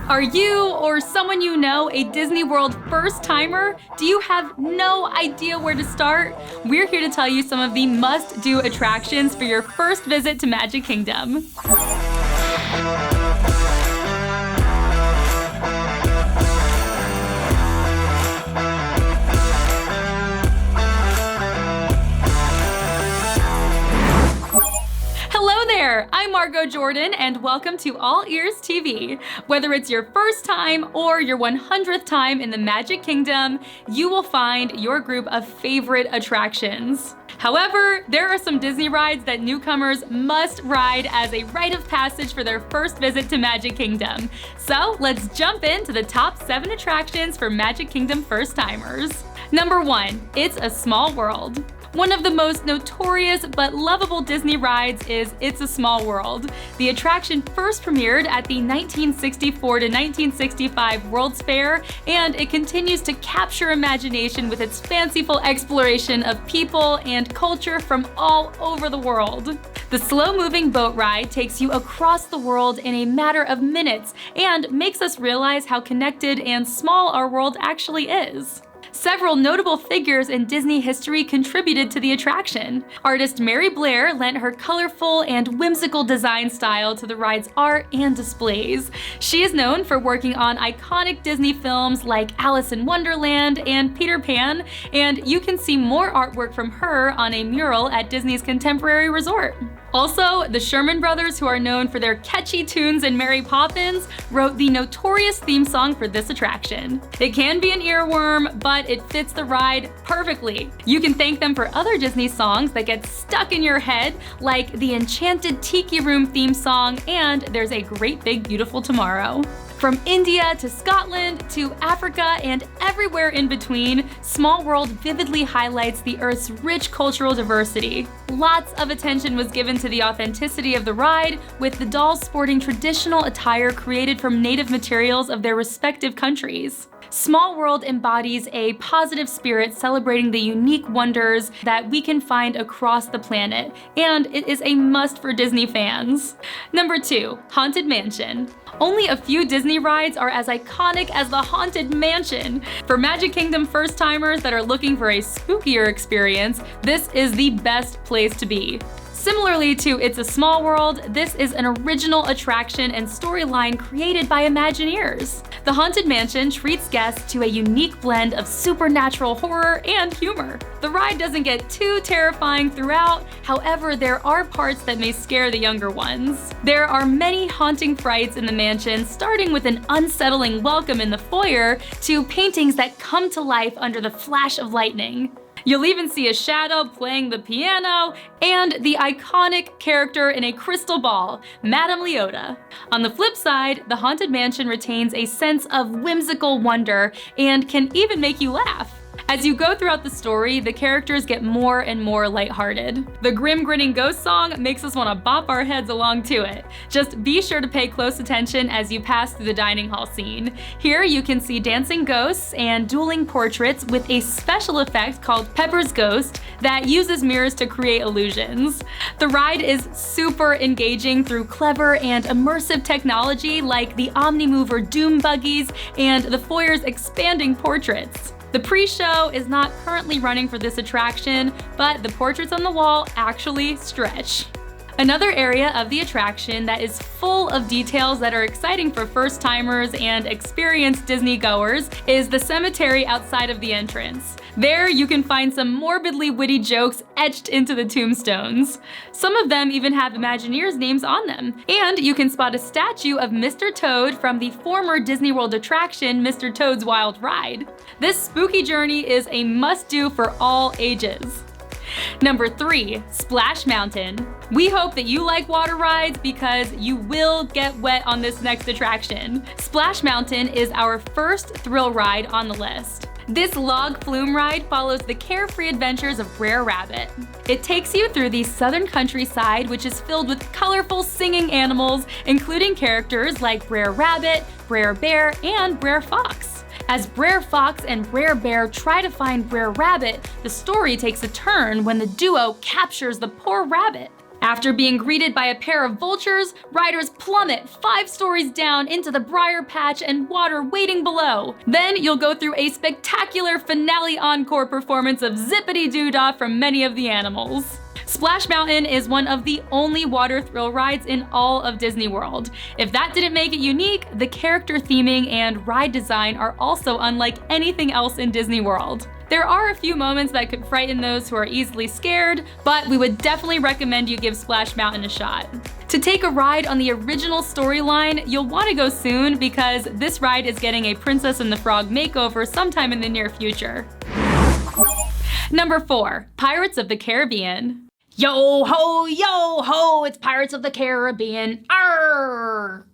Are you or someone you know a Disney World first-timer? Do you have no idea where to start? We're here to tell you some of the must-do attractions for your first visit to Magic Kingdom. Hello there, I'm Margot Jordan and welcome to All Ears TV. Whether it's your first time or your 100th time in the Magic Kingdom, you will find your group of favorite attractions. However, there are some Disney rides that newcomers must ride as a rite of passage for their first visit to Magic Kingdom. So let's jump into the top 7 attractions for Magic Kingdom first-timers. Number 1, It's a Small World. One of the most notorious but lovable Disney rides is It's a Small World. The attraction first premiered at the 1964 to 1965 World's Fair, and it continues to capture imagination with its fanciful exploration of people and culture from all over the world. The slow-moving boat ride takes you across the world in a matter of minutes and makes us realize how connected and small our world actually is. Several notable figures in Disney history contributed to the attraction. Artist Mary Blair lent her colorful and whimsical design style to the ride's art and displays. She is known for working on iconic Disney films like Alice in Wonderland and Peter Pan, and you can see more artwork from her on a mural at Disney's Contemporary Resort. Also, the Sherman Brothers, who are known for their catchy tunes in Mary Poppins, wrote the notorious theme song for this attraction. It can be an earworm, but it fits the ride perfectly. You can thank them for other Disney songs that get stuck in your head, like the Enchanted Tiki Room theme song and There's a Great Big Beautiful Tomorrow. From India to Scotland to Africa and everywhere in between, Small World vividly highlights the Earth's rich cultural diversity. Lots of attention was given to the authenticity of the ride, with the dolls sporting traditional attire created from native materials of their respective countries. Small World embodies a positive spirit celebrating the unique wonders that we can find across the planet, and it is a must for Disney fans. Number 2, Haunted Mansion. Only a few Disney rides are as iconic as the Haunted Mansion. For Magic Kingdom first-timers that are looking for a spookier experience, this is the best place to be. Similarly to It's a Small World, this is an original attraction and storyline created by Imagineers. The Haunted Mansion treats guests to a unique blend of supernatural horror and humor. The ride doesn't get too terrifying throughout, however, there are parts that may scare the younger ones. There are many haunting frights in the mansion, starting with an unsettling welcome in the foyer to paintings that come to life under the flash of lightning. You'll even see a shadow playing the piano and the iconic character in a crystal ball, Madame Leota. On the flip side, the Haunted Mansion retains a sense of whimsical wonder and can even make you laugh. As you go throughout the story, the characters get more and more lighthearted. The grim grinning ghost song makes us want to bop our heads along to it. Just be sure to pay close attention as you pass through the dining hall scene. Here you can see dancing ghosts and dueling portraits with a special effect called Pepper's Ghost that uses mirrors to create illusions. The ride is super engaging through clever and immersive technology like the Omnimover Doom buggies and the foyer's expanding portraits. The pre-show is not currently running for this attraction, but the portraits on the wall actually stretch. Another area of the attraction that is full of details that are exciting for first-timers and experienced Disney goers is the cemetery outside of the entrance. There you can find some morbidly witty jokes etched into the tombstones. Some of them even have Imagineers' names on them. And you can spot a statue of Mr. Toad from the former Disney World attraction, Mr. Toad's Wild Ride. This spooky journey is a must-do for all ages. Number 3, Splash Mountain. We hope that you like water rides because you will get wet on this next attraction. Splash Mountain is our first thrill ride on the list. This log flume ride follows the carefree adventures of Brer Rabbit. It takes you through the southern countryside, which is filled with colorful singing animals, including characters like Brer Rabbit, Brer Bear, and Brer Fox. As Brer Fox and Brer Bear try to find Brer Rabbit, the story takes a turn when the duo captures the poor rabbit. After being greeted by a pair of vultures, riders plummet 5 stories down into the briar patch and water waiting below. Then you'll go through a spectacular finale encore performance of zippity-doo-dah from many of the animals. Splash Mountain is one of the only water thrill rides in all of Disney World. If that didn't make it unique, the character theming and ride design are also unlike anything else in Disney World. There are a few moments that could frighten those who are easily scared, but we would definitely recommend you give Splash Mountain a shot. To take a ride on the original storyline, you'll want to go soon because this ride is getting a Princess and the Frog makeover sometime in the near future. Number 4, Pirates of the Caribbean. Yo ho, it's Pirates of the Caribbean, arr!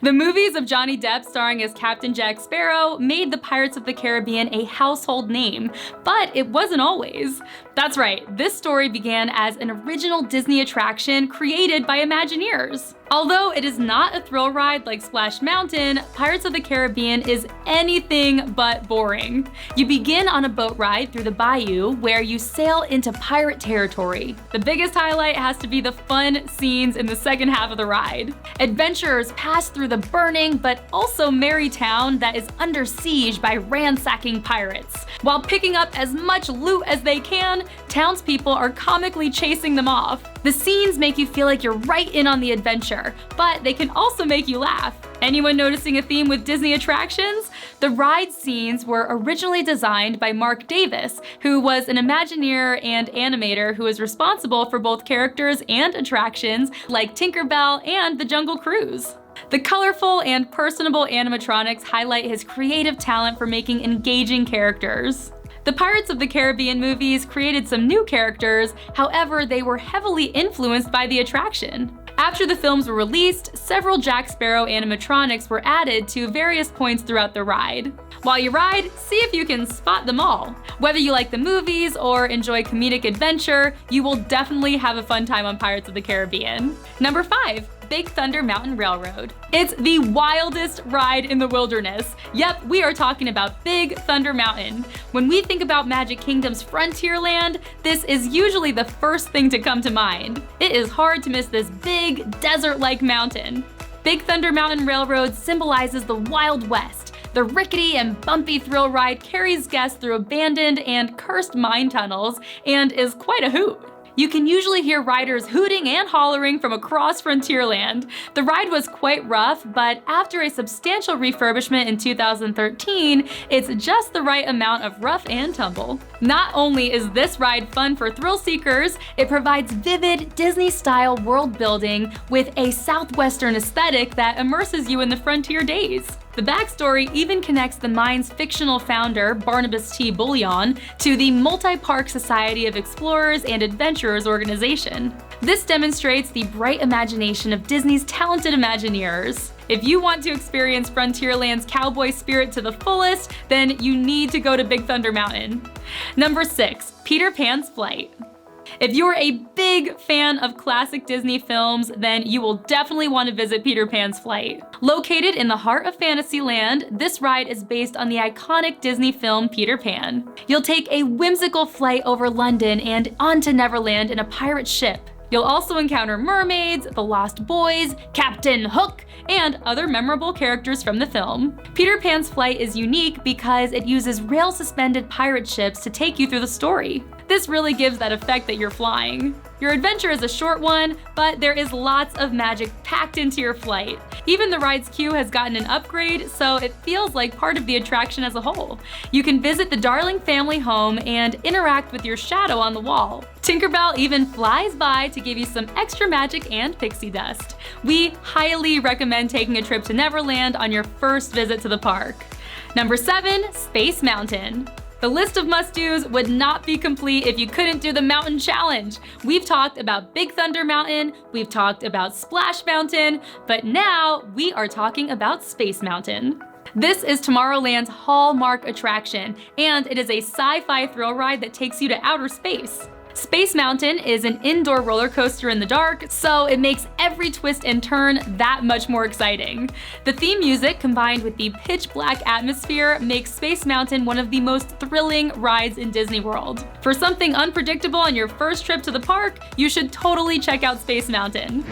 The movies of Johnny Depp starring as Captain Jack Sparrow made the Pirates of the Caribbean a household name, but it wasn't always. That's right, this story began as an original Disney attraction created by Imagineers. Although it is not a thrill ride like Splash Mountain, Pirates of the Caribbean is anything but boring. You begin on a boat ride through the bayou where you sail into pirate territory. The biggest highlight has to be the fun scenes in the second half of the ride. Adventurers pass through the burning but also merry town that is under siege by ransacking pirates. While picking up as much loot as they can, townspeople are comically chasing them off. The scenes make you feel like you're right in on the adventure, but they can also make you laugh. Anyone noticing a theme with Disney attractions? The ride scenes were originally designed by Mark Davis, who was an Imagineer and animator who was responsible for both characters and attractions like Tinkerbell and the Jungle Cruise. The colorful and personable animatronics highlight his creative talent for making engaging characters. The Pirates of the Caribbean movies created some new characters, however, they were heavily influenced by the attraction. After the films were released, several Jack Sparrow animatronics were added to various points throughout the ride. While you ride, see if you can spot them all. Whether you like the movies or enjoy comedic adventure, you will definitely have a fun time on Pirates of the Caribbean. Number 5. Big Thunder Mountain Railroad. It's the wildest ride in the wilderness. Yep, we are talking about Big Thunder Mountain. When we think about Magic Kingdom's Frontierland, this is usually the first thing to come to mind. It is hard to miss this big, desert-like mountain. Big Thunder Mountain Railroad symbolizes the Wild West. The rickety and bumpy thrill ride carries guests through abandoned and cursed mine tunnels and is quite a hoot. You can usually hear riders hooting and hollering from across Frontierland. The ride was quite rough, but after a substantial refurbishment in 2013, it's just the right amount of rough and tumble. Not only is this ride fun for thrill seekers, it provides vivid Disney-style world building with a southwestern aesthetic that immerses you in the frontier days. The backstory even connects the mine's fictional founder, Barnabas T. Bullion, to the Multi-Park Society of Explorers and Adventurers organization. This demonstrates the bright imagination of Disney's talented Imagineers. If you want to experience Frontierland's cowboy spirit to the fullest, then you need to go to Big Thunder Mountain. Number 6. Peter Pan's Flight. If you're a big fan of classic Disney films, then you will definitely want to visit Peter Pan's Flight. Located in the heart of Fantasyland, this ride is based on the iconic Disney film Peter Pan. You'll take a whimsical flight over London and onto Neverland in a pirate ship. You'll also encounter mermaids, the Lost Boys, Captain Hook, and other memorable characters from the film. Peter Pan's Flight is unique because it uses rail-suspended pirate ships to take you through the story. This really gives that effect that you're flying. Your adventure is a short one, but there is lots of magic packed into your flight. Even the ride's queue has gotten an upgrade, so it feels like part of the attraction as a whole. You can visit the Darling family home and interact with your shadow on the wall. Tinkerbell even flies by to give you some extra magic and pixie dust. We highly recommend taking a trip to Neverland on your first visit to the park. Number 7, Space Mountain. The list of must-dos would not be complete if you couldn't do the mountain challenge. We've talked about Big Thunder Mountain, we've talked about Splash Mountain, but now we are talking about Space Mountain. This is Tomorrowland's hallmark attraction, and it is a sci-fi thrill ride that takes you to outer space. Space Mountain is an indoor roller coaster in the dark, so it makes every twist and turn that much more exciting. The theme music combined with the pitch black atmosphere makes Space Mountain one of the most thrilling rides in Disney World. For something unpredictable on your first trip to the park, you should totally check out Space Mountain.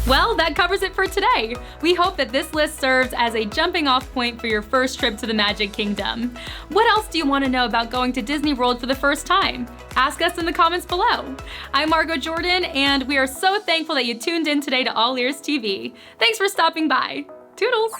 Well, that covers it for today. We hope that this list serves as a jumping off point for your first trip to the Magic Kingdom. What else do you want to know about going to Disney World for the first time? Ask us in the comments below. I'm Margot Jordan, and we are so thankful that you tuned in today to All Ears TV. Thanks for stopping by. Toodles!